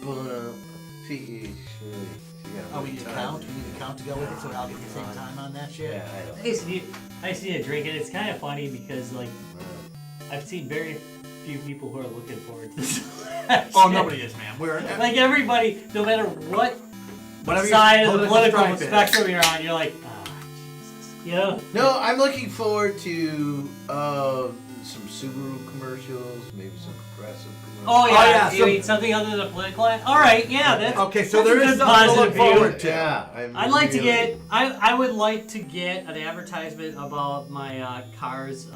Oh, we need to count? We need to count to go with it, so we all get the same time on that shit? Yeah, I don't. I just need a drink, and it's kind of funny because, like, I've seen very few people who are looking forward to this. Oh, nobody is, man. We're like everybody, no matter what whatever side of the political stripe spectrum you're on, you're like, Jesus. You know? No, I'm looking forward to some Subaru commercials, maybe some progressive commercials. Oh yeah, you so- mean something other than a political ad? All right, yeah, that's Okay, so that's there a is good something to look positive view. forward to. Yeah, I'd like to get. I would like to get an advertisement about my car's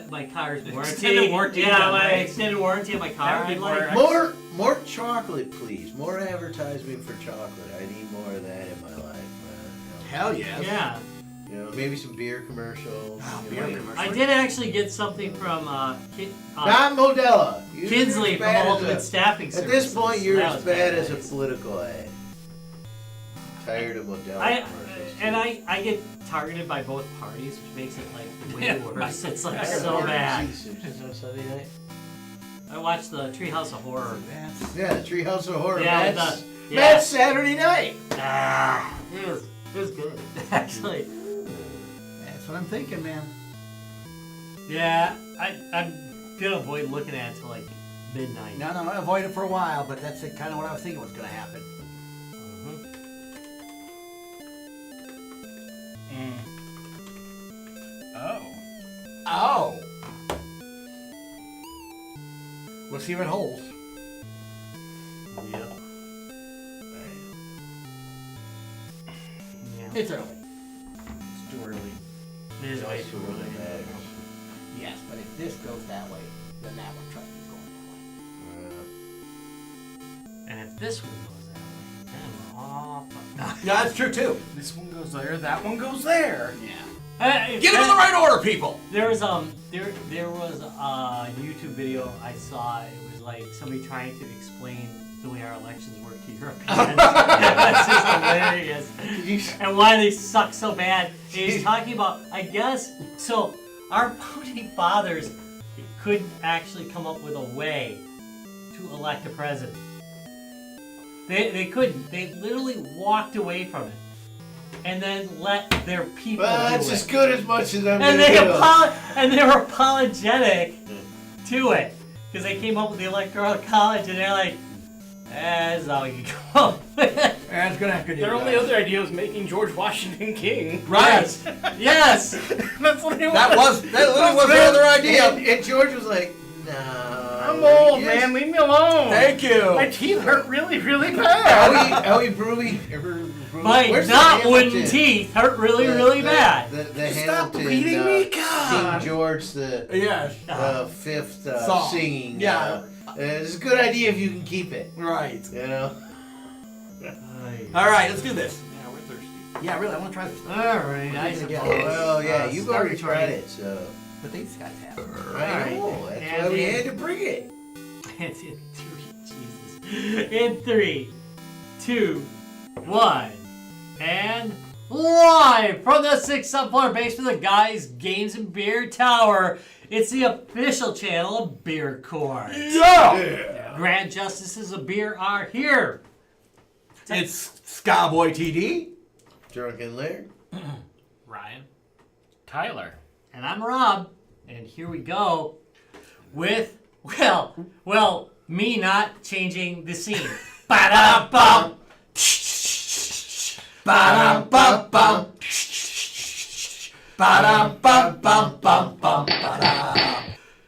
my car's warranty. Extended warranty, Yeah, my right. extended warranty on my car. That would I'd be like. more chocolate, please. More advertisement for chocolate. I need more of that in my life, man. Hell yeah. Yeah, You know, maybe some beer commercials. Oh, you beer know. commercials. I did actually get something from Not Modella. Kinsley You're from as bad as Ultimate a- Staffing At Services. this point, you're That as was bad as a nice. political ad. Tired of Modella commercials. I get targeted by both parties, which makes it like way Yeah, worse. It's like I so never bad. see Simpsons on Sunday night. I watched the Treehouse of Horror. Yeah, Treehouse of Horror. Yeah, Matt's, yeah. Matt's Saturday night. It was good actually. That's what I'm thinking, man. Yeah, I'm gonna avoid looking at it till like midnight. No, I avoided it for a while, but that's kind of what I was thinking was going to happen. Oh. We'll see if it holds. Yeah. Yeah. It's early. It's too early. It is way It's too too early. early. Yes, but if this goes that way, then that one tries to be going that way. And if this one goes that way, then we're all fucked. Yeah, that's true too. This one goes there, that one goes there. Yeah. Hey, Get them in the right order, people. There was there was a YouTube video I saw. It was like somebody trying to explain the way our elections work to Europeans. That's just hilarious. And why they suck so bad. And he's talking about, I guess, so our founding fathers couldn't actually come up with a way to elect a president. They couldn't. They literally walked away from it. And then let their people Well, do that's it. as good as much as I'm And gonna they do. and they were apologetic to it because they came up with the electoral college and they're like, that's all you can come up with. That's gonna have to do. Their only other idea was making George Washington king. Right. Yes. That's what they That literally was their other idea. And George was like, no. I'm old, yes. man. Leave me alone. Thank you. My teeth hurt really, really bad. Howie Brewy. My Where's the not wooden Hamilton? teeth hurt really, really bad. The Stop Hamilton, beating me, God. King George the Yes. fifth Song. singing. Yeah. It's a good idea if you can keep it. Right. You know. All right, let's do this. Yeah, we're thirsty. Yeah, really, I want to try this. All right, I suppose. Well, yeah, you've Start already tried recording. it, so. But these guys have. I know. That's why we had to bring it. And in 3, Jesus. In 3, 2, 1, and live from the 6th sub-floor basement of the Guys, Games, and Beer Tower. It's the official channel of Beer Court. Yeah. Grand Justices of Beer are here. It's Skyboy TD. Drunken Laird. Ryan. Tyler. And I'm Rob. And here we go with, well, me not changing the scene. Ba-da-bum. Ba-dum-bum-bum. Ba-dum-bum-bum-bum-bum.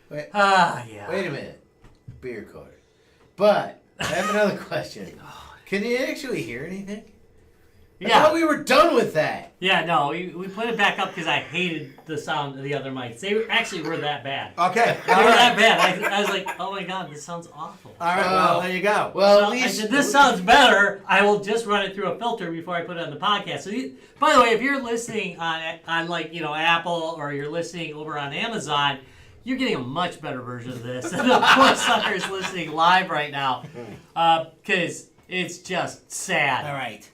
Wait, Yeah. wait a minute. Beer Court. But I have another question. Can you actually hear anything? I thought we were done with that. Yeah, no, we put it back up because I hated the sound of the other mics. They actually were that bad. Okay. They were that bad. I was like, oh my god, this sounds awful. All right, well, there you go. Well, So at I least said, this sounds better. I will just run it through a filter before I put it on the podcast. So, by the way, if you're listening on like, Apple or you're listening over on Amazon, you're getting a much better version of this than the poor suckers listening live right now. Because it's just sad. All right.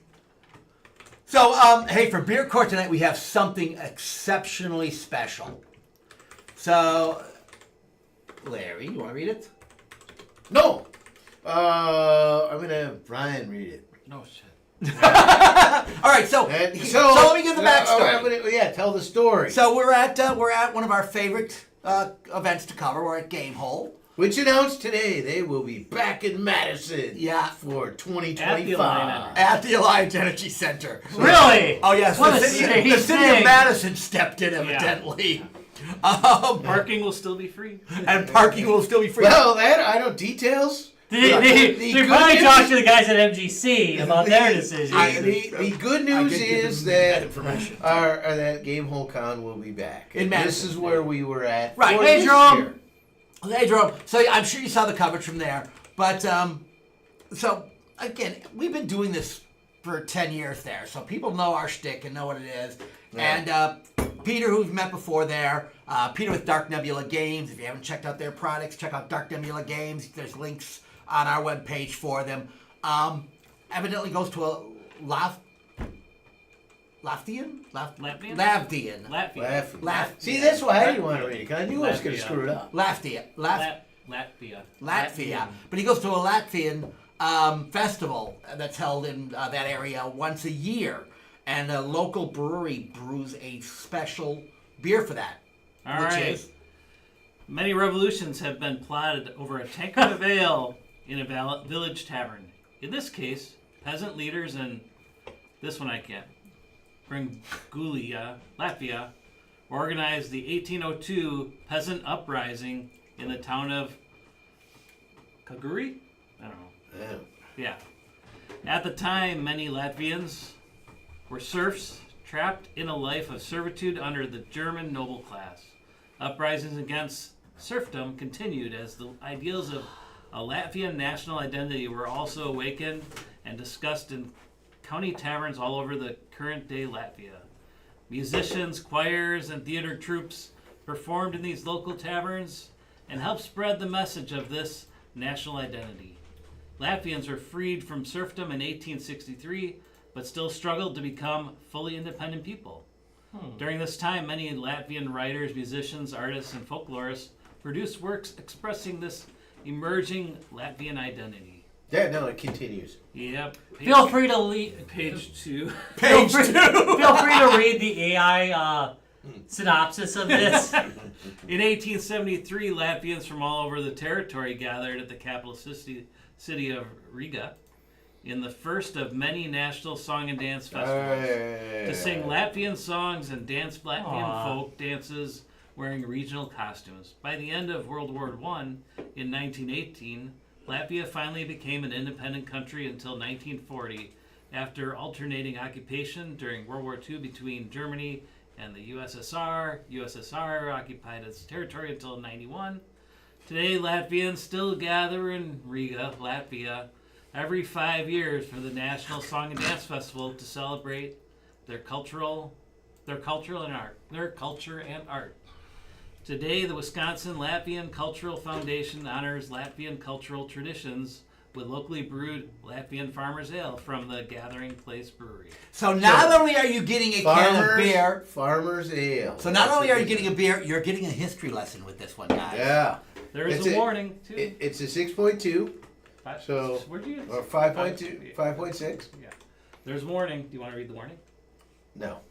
So, hey, for Beer Court tonight, we have something exceptionally special. So, Larry, you want to read it? No. All I'm gonna have Brian read it. No shit. All right, so let me give the backstory. Tell the story. So we're at one of our favorite events to cover. We're at Game Hole. Which announced today they will be back in Madison. Yeah. For 2025. At the Alliance Energy Center. Really? Oh yes, What the a city strange of thing. Madison stepped in evidently. Parking will still be free. And parking will still be free. Well, I don't details. They probably talked to the guys at MGC about their decision. The good news is that information. that Game Hole Con will be back. In Madison. This is where we were at. Right. for Hey, this Jerome. year. Hey, Jerome. So I'm sure you saw the coverage from there. But, so, again, we've been doing this for 10 years there. So people know our shtick and know what it is. Yeah. And Peter, who we've met before there, Peter with Dark Nebula Games. If you haven't checked out their products, check out Dark Nebula Games. There's links on our webpage for them. Evidently goes to a Latvian? See, that's why I didn't want to read it, because I knew I was going to screw it up. Latvia. Latvia. But he goes to a Latvian festival that's held in that area once a year. And a local brewery brews a special beer for that. All right. Many revolutions have been plotted over a tankard of ale in a village tavern. In this case, peasant leaders and this one I can't. Bringulia, Latvia, organized the 1802 peasant uprising in the town of Kaguri? I don't know. Yeah. At the time, many Latvians were serfs trapped in a life of servitude under the German noble class. Uprisings against serfdom continued as the ideals of a Latvian national identity were also awakened and discussed in county taverns all over the current-day Latvia. Musicians, choirs, and theater troupes performed in these local taverns and helped spread the message of this national identity. Latvians were freed from serfdom in 1863, but still struggled to become fully independent people. During this time, many Latvian writers, musicians, artists, and folklorists produced works expressing this emerging Latvian identity. Yeah, no, it continues. Yep. Feel free to Page 2. Feel free to read the AI synopsis of this. In 1873, Latvians from all over the territory gathered at the capital city of Riga in the first of many national song and dance festivals to sing Latvian songs and dance Latvian folk dances wearing regional costumes. By the end of World War I, in 1918, Latvia finally became an independent country until 1940, after alternating occupation during World War II between Germany and the USSR. USSR occupied its territory until 1991. Today, Latvians still gather in Riga, Latvia, every 5 years for the National Song and Dance Festival to celebrate their culture and art. Today, the Wisconsin Latvian Cultural Foundation honors Latvian cultural traditions with locally brewed Latvian Farmer's Ale from the Gathering Place Brewery. So not only are you getting a can of beer, Farmer's Ale. So not only are you getting a beer, you're getting a history lesson with this one, guys. Yeah. There is a warning, too. It's a 6.2. So, where'd you get or 5.2, 5.6. Yeah. There's a warning. Do you want to read the warning? No.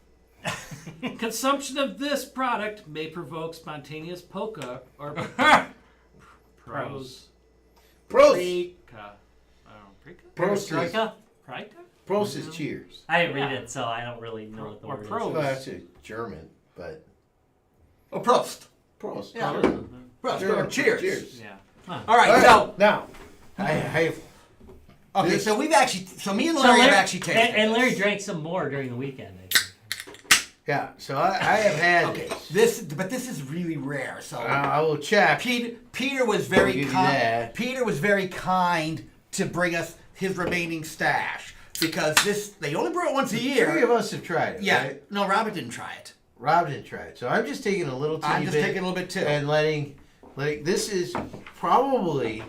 Consumption of this product may provoke spontaneous polka or pros. Pros is cheers. I didn't read it, so I don't really know what the word is. Well, that's a German, but... Oh, Prost. Prost. Yeah. Prost. Or cheers. Cheers. Yeah. All right, so... Now, I Okay, so we've actually... So me and Larry have actually tasted and Larry drank some more during the weekend, I think. Yeah, so I have had okay, but this is really rare. So I will check. Peter was very kind. Peter was very kind to bring us his remaining stash because they only brew it once a year. 3 of us have tried it. Yeah, right? no, Robert didn't try it. Rob didn't try it, so I'm just taking a little teeny bit. I'm just taking a little bit too, and letting. This is probably.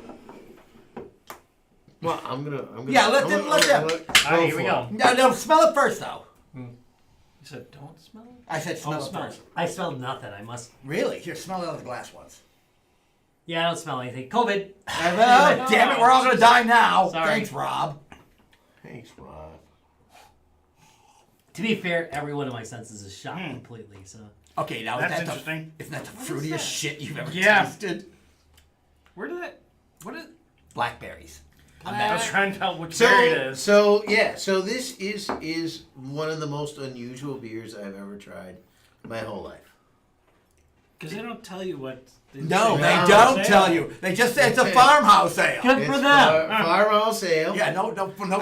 Well, I'm gonna. Yeah, let them. All right, here we go. No, smell it first though. You said don't smell it? I said smell it first. I smelled nothing. I must. Really? Here, smell it out of the glass once. Yeah, I don't smell anything. COVID. Oh, damn it, we're all gonna die now. Sorry. Thanks, Rob. Thanks, Rob. To be fair, every one of my senses is shot completely. So Okay, now That's isn't interesting. isn't that the fruitiest shit you've ever Yeah. tasted? Where did that? What is? Blackberries. I was trying to tell which berry it is. So this is one of the most unusual beers I've ever tried my whole life. Because they don't tell you what. No, say they no. don't Sale. tell you. They just say it's a Okay. farmhouse ale. good It's for them. farmhouse ale. Yeah, no, And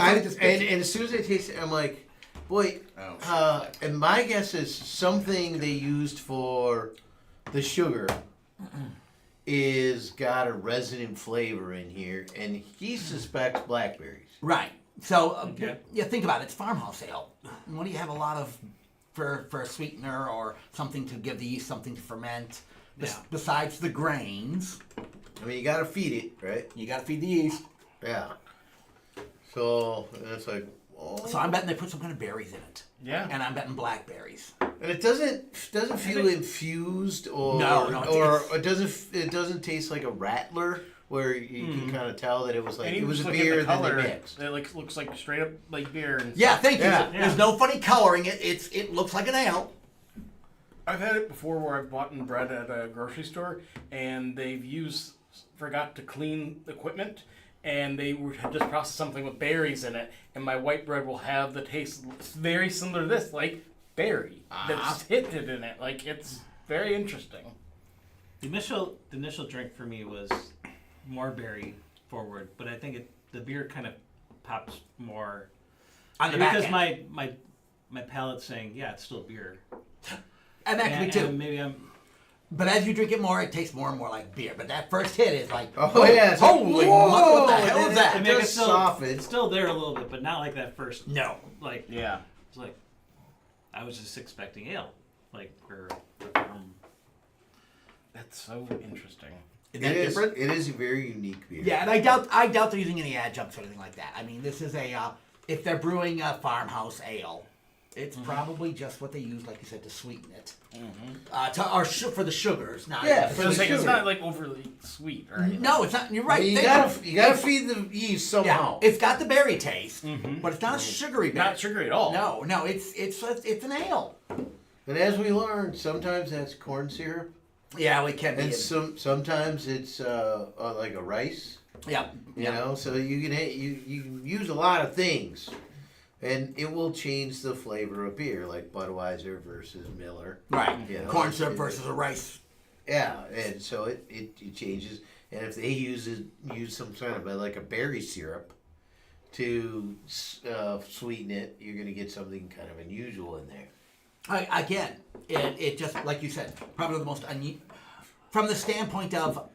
as soon as I taste it, I'm like, boy. Oh, And my guess is something they used for the sugar is got a resonant flavor in here, and he suspects blackberries. Right. So, Okay. yeah, think about it. It's farmhouse ale. What do you have a lot of for a sweetener or something to give the yeast something to ferment? Yeah. Besides the grains, I mean, you got to feed it, right? you got to feed the yeast. Yeah. So it's like, oh. So I'm betting they put some kind of berries in it. yeah. And I'm betting blackberries. And it doesn't feel infused or No, or it's- it doesn't taste like a rattler where you can kind of tell that it was like And it you was just a look at beer the that color. they mixed. It looks like straight up like beer. And Yeah, thank you. Yeah. There's no funny coloring. It looks like an ale. I've had it before where I've bought bread at a grocery store and forgot to clean equipment and they had just processed something with berries in it and my white bread will have the taste very similar to this, like berry. That's hinted in it. Like it's very interesting. The initial drink for me was more berry forward, but I think the beer kind of pops more. On the Maybe back because end. my palate's saying, yeah, it's still beer. And that could be too. And maybe I'm. But as you drink it more, it tastes more and more like beer. But that first hit is like, Oh yeah! It's like, holy, whoa! what the hell And is then that? I It mean, does soften. it's still there a little bit, but not like that first. No. Like Yeah. it's like I was just expecting ale, like or That's so interesting. Is that different? It is a very unique beer. Yeah, and I doubt they're using any adjuncts or anything like that. I mean, this is if they're brewing a farmhouse ale, it's probably just what they use, like you said, to sweeten it. For the sugars. Not Yeah, for for the It's, like, it's sugar. not like overly sweet or anything. No, it's not. You're I right. mean, Think you gotta feed the yeast yeah, somehow. it's got the berry taste, but it's not a sugary berry. Not sugary at all. No, it's an ale. And as we learned, sometimes that's corn syrup, Yeah, we can. and sometimes it's like a rice. Yeah. You know, so you can use a lot of things, and it will change the flavor of beer, like Budweiser versus Miller. Right. You know, Corn syrup versus a rice. Yeah, and so it changes. And if they use some kind of like a berry syrup to sweeten it, you're gonna get something kind of unusual in there. Again, it just like you said, probably the most from the standpoint of,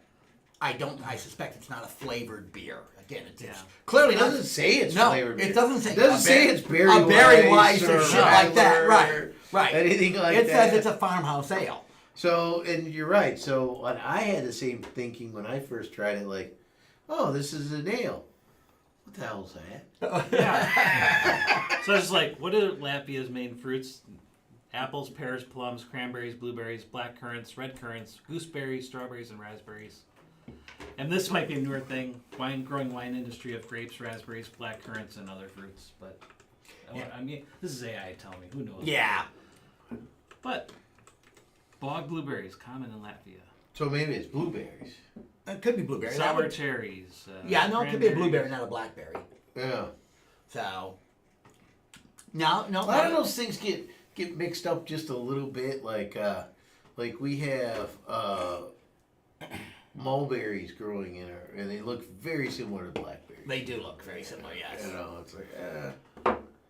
I suspect it's not a flavored beer. Again, it's clearly It not. doesn't say it's No, flavored beer. it doesn't say. It doesn't say it's berry a berry weiss weiss or or shit like that. Radler Right. anything like it that. says it's a farmhouse ale. So, and you're right. So, and I had the same thinking when I first tried it. Like, oh, this is an ale. What the hell's that? Yeah. So it's like, what are Latvia's main fruits? Apples, pears, plums, cranberries, blueberries, black currants, red currants, gooseberries, strawberries, and raspberries. And this might be a newer thing. Growing wine industry of grapes, raspberries, black currants, and other fruits. But I mean, this is AI telling me. Who knows? Yeah. But bog blueberries, common in Latvia. So maybe it's blueberries. It could be blueberry. That Sour would- cherries. yeah, no, it could be a cranberries. blueberry, not a blackberry. Yeah. So. No. A lot of those things get mixed up just a little bit. Like we have mulberries growing in her, and they look very similar to blackberries. They do look very similar. Yes. You know, it's like.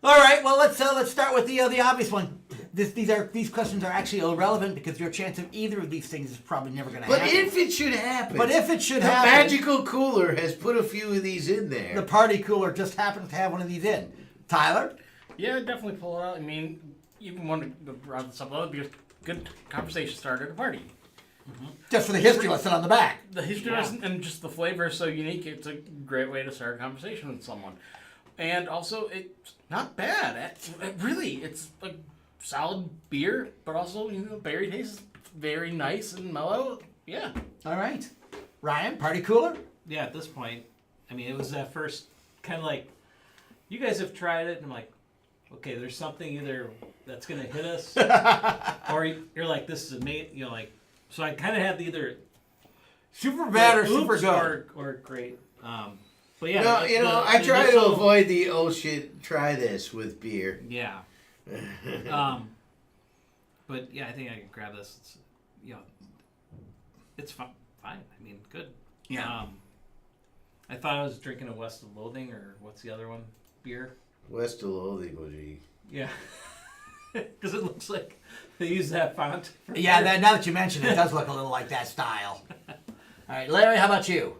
All right. Well, let's start with the obvious one. These questions are actually irrelevant because your chance of either of these things is probably never going to But happen. if it should happen. The happen. Magical Cooler has put a few of these in there. the party cooler just happens to have one of these in. Tyler? Yeah, definitely pull it out. I mean, even want to round this up a little, be a good conversation starter at a party. Just for the history lesson on the back. The history lesson and just the flavor is so unique. It's a great way to start a conversation with someone. And also, it's not bad. It's a solid beer, but also, berry taste is very nice and mellow. Yeah. All right. Ryan, party cooler? Yeah, at this point, I mean, it was that first kind of like, you guys have tried it, and I'm like, okay, there's something either that's gonna hit us, or you're like, this is amazing, you know, like, so I kind of had either Super bad or oops super good? or great. But yeah, No, you know, I try to avoid the oh shit, try this with beer. Yeah. But yeah, I think I can grab this. It's, you know, it's fine. I mean, good. Yeah. I thought I was drinking a West of Loathing, or what's the other one? Beer. West of Loathing would be. Yeah. Because it looks like they use that font. Yeah, now that you mention it, it does look a little like that style. All right, Larry, how about you?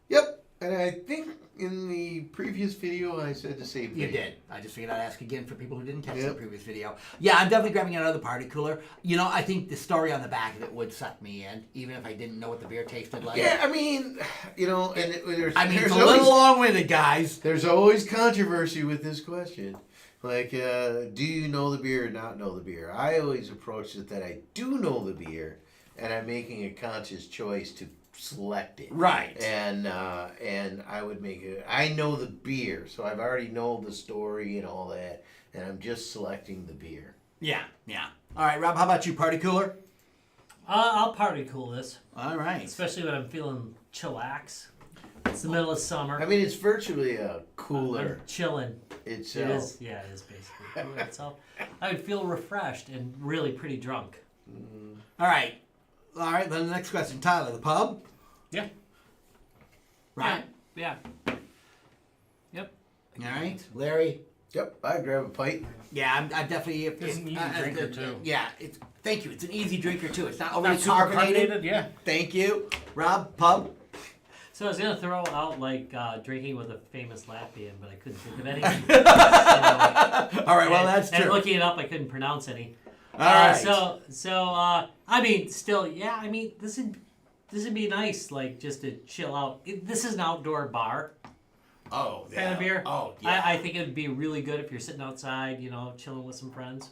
Yep, and I think in the previous video I said the same thing. You did. I just figured I'd ask again for people who didn't catch the previous video. Yeah, I'm definitely grabbing another party cooler. You know, I think the story on the back of it would suck me in, even if I didn't know what the beer tasted like. Yeah, I mean, you know, and there's it's a little long-winded, guys. There's always controversy with this question. Like, do you know the beer or not know the beer? I always approach it that I do know the beer, and I'm making a conscious choice to select it. Right. And I would make it. I know the beer, so I've already know the story and all that, and I'm just selecting the beer. Yeah. All right, Rob, how about you, party cooler? I'll party cool this, All right. especially when I'm feeling chillax. It's the middle of summer. I mean, it's virtually a cooler I'm chilling. itself. It is. Yeah, it is basically cooler itself. I would feel refreshed and really pretty drunk. All right, then the next question. Tyler, the pub? Yeah. Right. Yeah. Yep. All right. Larry? Yep, I grab a pint. Yeah, I'm definitely... It's an easy drinker, too. Yeah, thank you. It's an easy drinker, too. It's not overly Not super carbonated. carbonated, yeah. Thank you. Rob, pub? So I was gonna throw out like drinking with a famous Latvian, but I couldn't think of any. All right, well, that's and true. looking it up, I couldn't pronounce any. All right. So I mean, still, yeah. I mean, this would be nice, like just to chill out. This is an outdoor bar. Oh, yeah. Kind of beer. Oh, yeah. I think it would be really good if you're sitting outside, you know, chilling with some friends.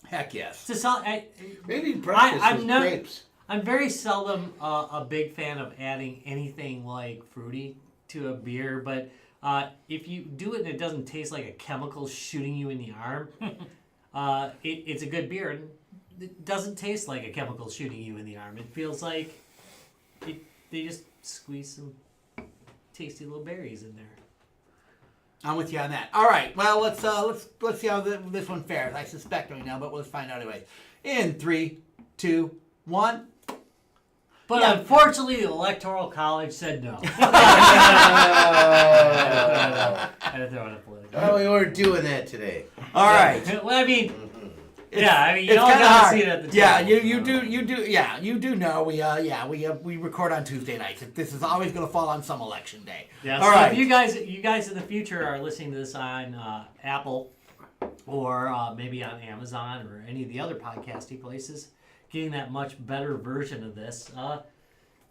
Heck yes. It's a Maybe breakfast with grapes. I'm very seldom a big fan of adding anything like fruity to a beer, but if you do it and it doesn't taste like a chemical shooting you in the arm, it's a good beer. And it doesn't taste like a chemical shooting you in the arm. It feels like they just squeeze some tasty little berries in there. I'm with you on that. All right. Well, let's see how this one fares. I suspect right now, but let's find out anyway. In 3, 2, 1. But unfortunately, the Electoral College said no. I had to throw in a political. Oh, we weren't doing that today. All right. Well, I mean, you it's all kind of gotta hard. see it at the Yeah, table. you do know we record on Tuesday nights. This is always going to fall on some election day. Yeah. All So right. if you guys in the future are listening to this on Apple or maybe on Amazon or any of the other podcasting places, getting that much better version of this,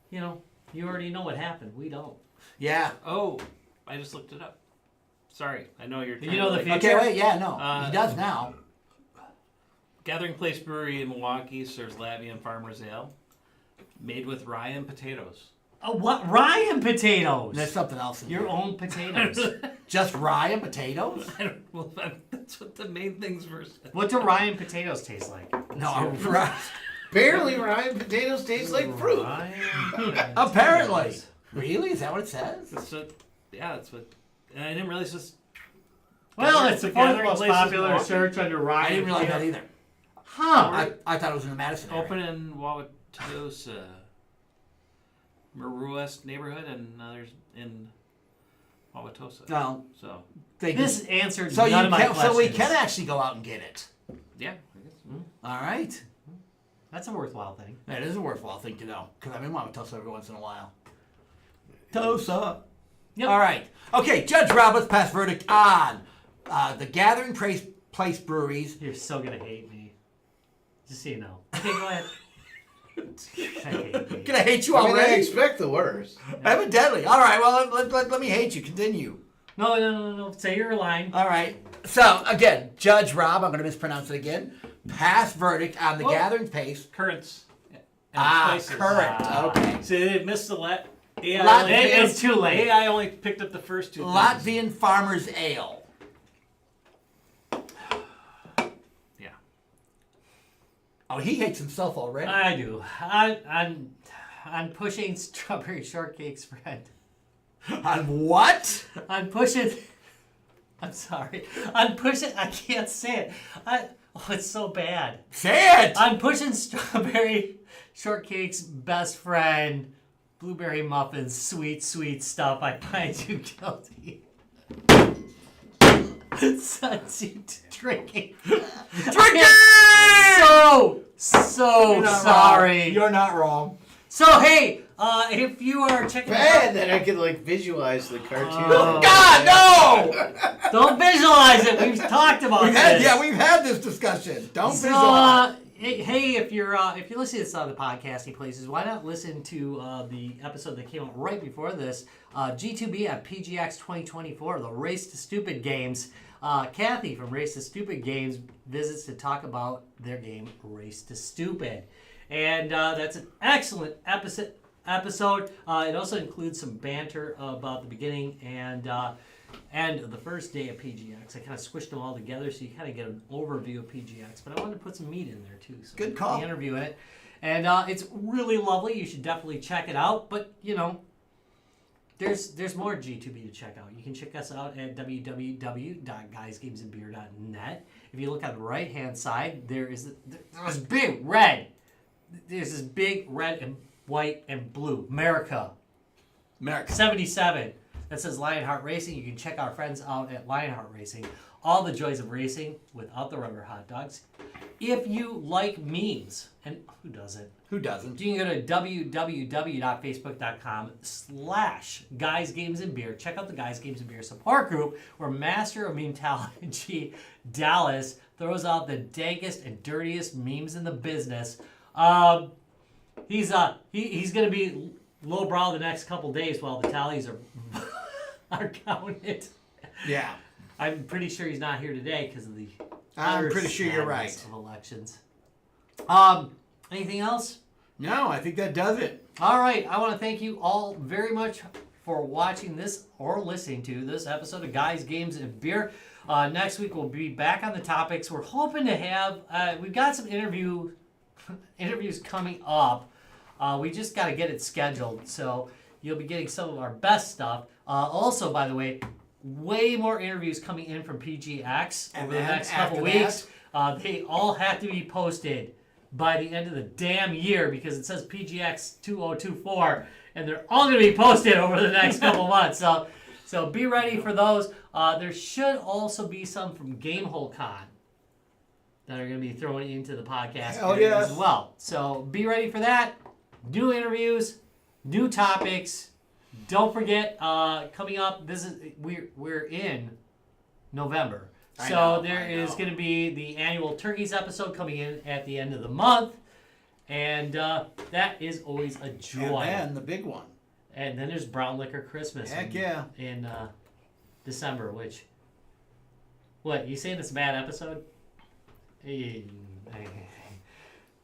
you know, you already know what happened. We don't. Yeah. Oh, I just looked it up. Sorry, I know you're. You know the future. Okay. Wait. Yeah. No. He does now. Gathering Place Brewery in Milwaukee serves Latvian farmers ale, made with rye and potatoes. Oh, what? Rye and potatoes. There's something else in Your here. own potatoes. Just rye and potatoes? I don't. Well, that's what the main things were. What do rye and potatoes taste like? No. Right. Apparently, rye and potatoes taste like fruit. Rye and potatoes. Apparently. Really? Is that what it says? That's what. Yeah, that's what. And I didn't realize this. Well, it's the fourth Gathering most Place in popular Milwaukee. search under rye. I didn't realize that either. Huh. I thought it was in the Madison area. Open in Wauwatosa, Maruest neighborhood, and others in Wauwatosa. No. So This answered So none of my questions. so we can actually go out and get it. yeah, I guess. All right. That's a worthwhile thing. That is a worthwhile thing to know because I'm in Wauwatosa every once in a while. Tosa. Yep. All right. Okay, Judge Rob, let's pass verdict on the Gathering Place Breweries. You're so gonna hate me. Just so you know. Okay, go ahead. I hate me. Gonna hate you I mean, I already? expect the worst. Evidently. All right, well, let me hate you. Continue. No. Say your line. All right. So, again, Judge Rob, I'm going to mispronounce it again. Pass verdict on the Oh. Gathering Place. Currents. Ah, places. current. Okay. See, they missed the It's too late. AI only picked up the first two things. Latvian Farmer's Ale. Yeah. Oh, he hates himself already. I do. I'm pushing strawberry shortcake spread. On what? I'm pushing. I'm sorry. I'm pushing. I can't say it. It's so bad. Say it! I'm pushing strawberry shortcake's best friend, blueberry muffins, sweet, sweet stuff. I find you guilty. Sunsy drinking. Drinking! So You're not sorry. wrong. You're not wrong. So hey, if you are checking Bad that I could like visualize the cartoon. Oh. God, no! don't visualize it. We've talked about this. We've had this discussion. Don't So, visualize. hey, if you're listening to this on the podcasting places, why not listen to the episode that came out right before this, G2B at PGX 2024, the Race to Stupid Games. Kathy from Race to Stupid Games visits to talk about their game Race to Stupid, and that's an excellent episode. It also includes some banter about the beginning and the first day of PGX. I kind of squished them all together so you kind of get an overview of PGX. But I wanted to put some meat in there too. So Good call. The interview in it. And it's really lovely. You should definitely check it out. But, there's more G2B to check out. You can check us out at www.guysgamesandbeer.net. If you look on the right-hand side, there's this big red. There's this big red and white and blue. America 77. That says Lionheart Racing. You can check our friends out at Lionheart Racing. All the joys of racing without the rubber hot dogs. If you like memes, and who doesn't? Who doesn't? You can go to www.facebook.com/Guys Games and Beer. Check out the Guys Games and Beer support group where Master of Memeology Dallas throws out the dankest and dirtiest memes in the business. He's gonna be lowbrow the next couple days while the tallies are counted. Yeah. I'm pretty sure he's not here today because of the. I'm pretty sure you're right. Of elections. Anything else? No, I think that does it. All right. I want to thank you all very much for watching this or listening to this episode of Guys, Games, and Beer. Next week we'll be back on the topics. We're hoping to have. We've got some interviews coming up. We just got to get it scheduled, so you'll be getting some of our best stuff. Also, by the way, way more interviews coming in from PGX over the next couple weeks. They all have to be posted by the end of the damn year because it says PGX 2024, and they're all going to be posted over the next couple months. So be ready for those. There should also be some from Gamehole Con that are going to be thrown into the podcast as well. So be ready for that. New interviews, new topics. Don't forget, coming up, we're in November. So there is going to be the annual Turkeys episode coming in at the end of the month. And that is always a joy. And the big one. And then there's Brown Liquor Christmas in December, which... What, you saying it's a bad episode?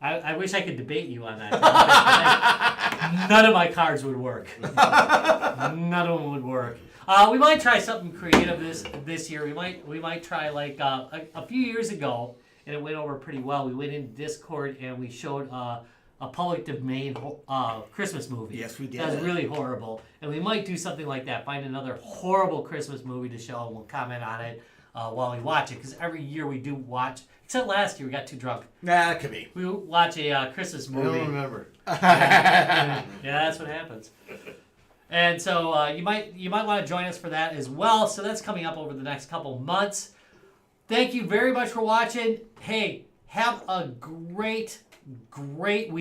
I wish I could debate you on that topic. None of my cards would work. None of them would work. We might try something creative this year. We might try like a few years ago, and it went over pretty well. We went in Discord and we showed a public domain Christmas movie. Yes, we did. That was really horrible. And we might do something like that. Find another horrible Christmas movie to show, and we'll comment on it while we watch it. Because every year we do watch, except last year we got too drunk. Nah, that could be. We watch a Christmas movie. I don't remember. Yeah, that's what happens. And so you might want to join us for that as well. So that's coming up over the next couple months. Thank you very much for watching. Hey, have a great week.